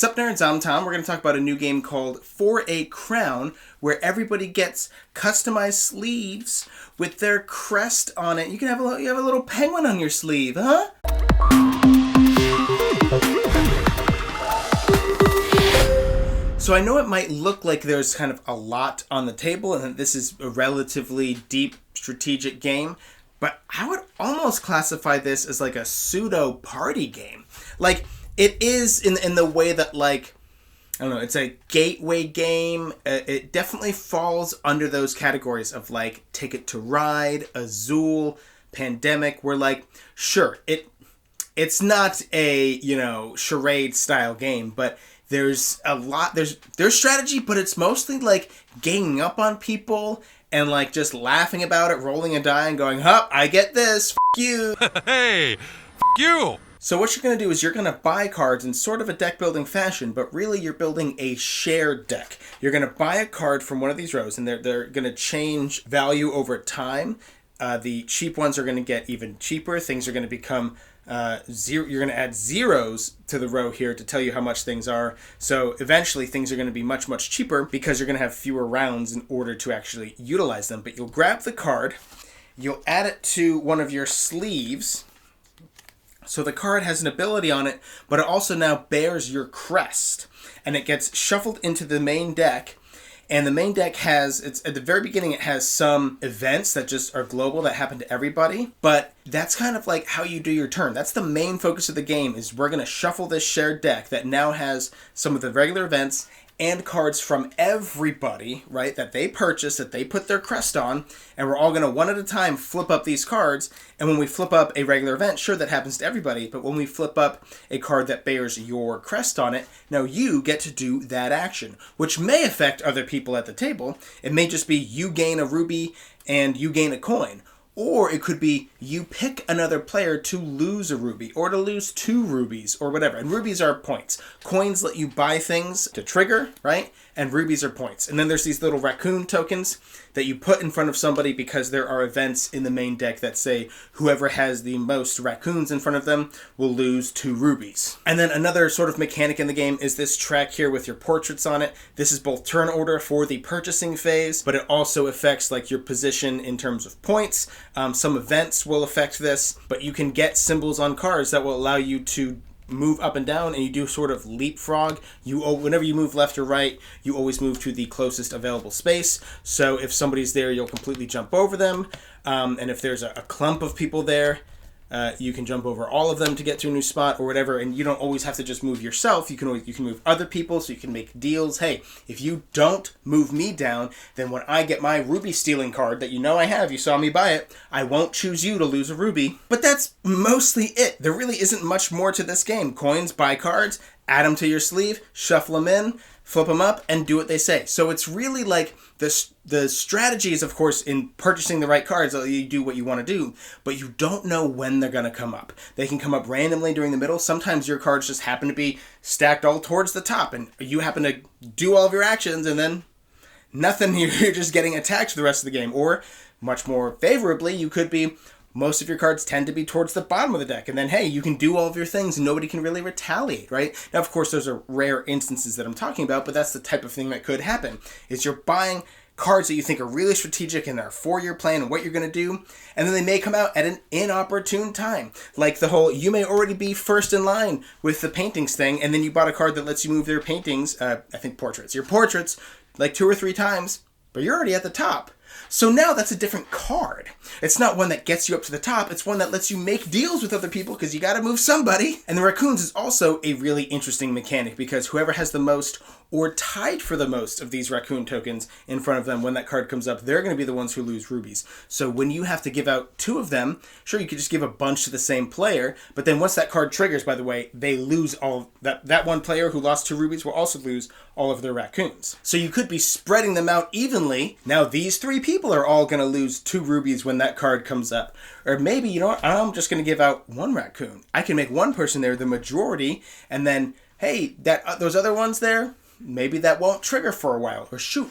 Sup nerds, I'm Tom. We're going to talk about a new game called For a Crown, where everybody gets customized sleeves with their crest on it. You can have a little penguin on your sleeve, huh? So I know it might look like there's kind of a lot on the table and that this is a relatively deep strategic game, but I would almost classify this as like a pseudo party game. Like, it is in the way that, like, I don't know, it's a gateway game. It definitely falls under those categories of, like, Ticket to Ride, Azul, Pandemic, where, like, sure, it's not a, charade style game, but there's a lot, there's strategy, but it's mostly, like, ganging up on people and, like, just laughing about it, rolling a die and going, hup, I get this, f*** you. Hey, f*** you. So what you're going to do is you're going to buy cards in sort of a deck building fashion, but really you're building a shared deck. You're going to buy a card from one of these rows, and they're going to change value over time. The cheap ones are going to get even cheaper. Things are going to become zero. You're going to add zeros to the row here to tell you how much things are. So eventually things are going to be much, much cheaper because you're going to have fewer rounds in order to actually utilize them. But you'll grab the card, you'll add it to one of your sleeves. So the card has an ability on it, but it also now bears your crest. And it gets shuffled into the main deck. And the main deck it's at the very beginning, it has some events that just are global that happen to everybody. But that's kind of like how you do your turn. That's the main focus of the game, is we're going to shuffle this shared deck that now has some of the regular events and cards from everybody, right, that they purchase, that they put their crest on, and we're all going to one at a time flip up these cards. And when we flip up a regular event, sure, that happens to everybody, but when we flip up a card that bears your crest on it, now you get to do that action, which may affect other people at the table. It may just be you gain a ruby and you gain a coin. Or it could be you pick another player to lose a ruby or to lose 2 rubies or whatever. And rubies are points. Coins let you buy things to trigger, right? And rubies are points. And then there's these little raccoon tokens that you put in front of somebody because there are events in the main deck that say whoever has the most raccoons in front of them will lose 2 rubies. And then another sort of mechanic in the game is this track here with your portraits on it. This is both turn order for the purchasing phase, but it also affects like your position in terms of points. Some events will affect this, but you can get symbols on cards that will allow you to move up and down, and you do sort of leapfrog. Whenever you move left or right, you always move to the closest available space. So if somebody's there, you'll completely jump over them. And if there's a clump of people there, you can jump over all of them to get to a new spot or whatever. And you don't always have to just move yourself. You can move other people, so you can make deals. Hey, if you don't move me down, then when I get my ruby stealing card that you know I have, you saw me buy it, I won't choose you to lose a ruby. But that's mostly it. There really isn't much more to this game. Coins, buy cards, add them to your sleeve, shuffle them in, flip them up, and do what they say. So it's really like the strategy is, of course, in purchasing the right cards. You do what you want to do, but you don't know when they're going to come up. They can come up randomly during the middle. Sometimes your cards just happen to be stacked all towards the top, and you happen to do all of your actions, and then nothing. You're just getting attacked for the rest of the game. Or, much more favorably, you could be most of your cards tend to be towards the bottom of the deck. And then, hey, you can do all of your things and nobody can really retaliate, right? Now, of course, those are rare instances that I'm talking about, but that's the type of thing that could happen, is you're buying cards that you think are really strategic and are for your plan and what you're going to do, and then they may come out at an inopportune time. Like the whole, you may already be first in line with the paintings thing, and then you bought a card that lets you move their paintings, your portraits, like 2 or 3 times, but you're already at the top. So now that's a different card. It's not one that gets you up to the top. It's one that lets you make deals with other people because you got to move somebody. And the raccoons is also a really interesting mechanic because whoever has the most or tied for the most of these raccoon tokens in front of them when that card comes up, they're going to be the ones who lose rubies. So when you have to give out 2 of them, sure, you could just give a bunch to the same player, but then once that card triggers, by the way, they lose all that one player who lost 2 rubies will also lose all of their raccoons. So you could be spreading them out evenly. Now these 3 people are all going to lose 2 rubies when that card comes up. Or maybe, you know what, I'm just going to give out 1 raccoon. I can make one person there the majority, and then, hey, those other ones there, maybe that won't trigger for a while. Or shoot,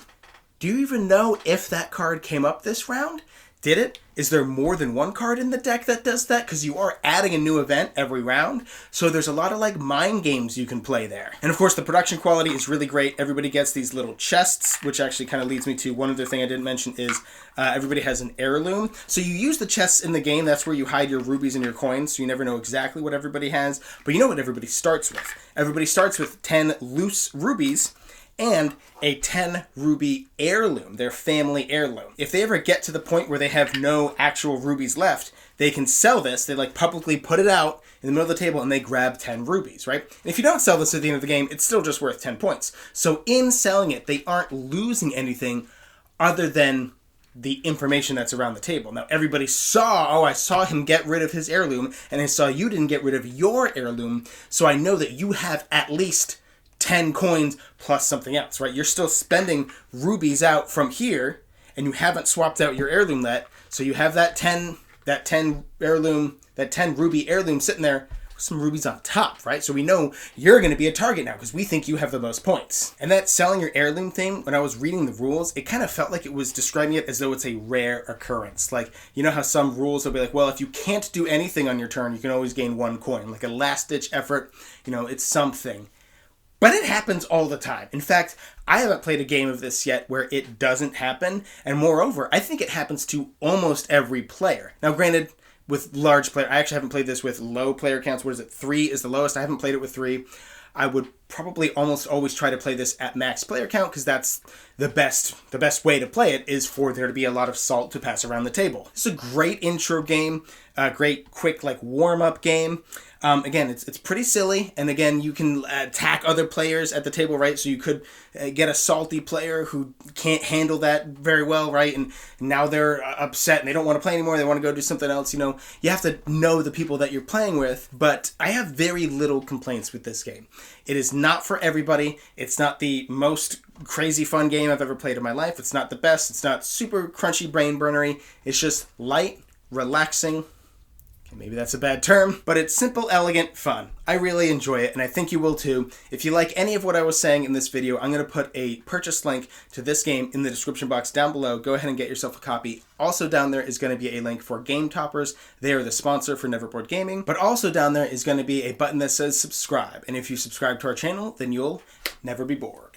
do you even know if that card came up this round? Did it? Is there more than one card in the deck that does that? Because you are adding a new event every round. So there's a lot of like mind games you can play there. And of course the production quality is really great. Everybody gets these little chests, which actually kind of leads me to one other thing I didn't mention is everybody has an heirloom. So you use the chests in the game. That's where you hide your rubies and your coins. So you never know exactly what everybody has. But you know what everybody starts with? Everybody starts with 10 loose rubies and a 10 ruby heirloom, their family heirloom. If they ever get to the point where they have no actual rubies left, they can sell this. They like publicly put it out in the middle of the table and they grab 10 rubies, right? And if you don't sell this at the end of the game, it's still just worth 10 points. So in selling it, they aren't losing anything other than the information that's around the table. Now everybody saw, I saw him get rid of his heirloom, and I saw you didn't get rid of your heirloom, so I know that you have at least 10 coins plus something else, right? You're still spending rubies out from here, and you haven't swapped out your heirloom yet, so you have that 10 heirloom, that 10 ruby heirloom sitting there with some rubies on top, right? So we know you're going to be a target now because we think you have the most points. And that selling your heirloom thing, when I was reading the rules, it kind of felt like it was describing it as though it's a rare occurrence. Like, you know how some rules will be like, well, if you can't do anything on your turn, you can always gain 1 coin. Like a last-ditch effort, you know, it's something. But it happens all the time. In fact, I haven't played a game of this yet where it doesn't happen. And moreover, I think it happens to almost every player. Now, granted, with large player, I actually haven't played this with low player counts. What is it? 3 is the lowest. I haven't played it with 3. I would probably almost always try to play this at max player count because that's the best way to play it is for there to be a lot of salt to pass around the table. It's a great intro game, a great quick like warm-up game. Again, it's pretty silly, and again, you can attack other players at the table, right? So you could get a salty player who can't handle that very well, right? And now they're upset and they don't want to play anymore. They want to go do something else. You know, you have to know the people that you're playing with. But I have very little complaints with this game. It is not for everybody. It's not the most crazy fun game I've ever played in my life. It's not the best. It's not super crunchy brain burnery. It's just light, relaxing. Maybe that's a bad term, but it's simple, elegant, fun. I really enjoy it, and I think you will too. If you like any of what I was saying in this video, I'm going to put a purchase link to this game in the description box down below. Go ahead and get yourself a copy. Also down there is going to be a link for Game Toppers. They are the sponsor for Neverboard Gaming. But also down there is going to be a button that says subscribe. And if you subscribe to our channel, then you'll never be bored.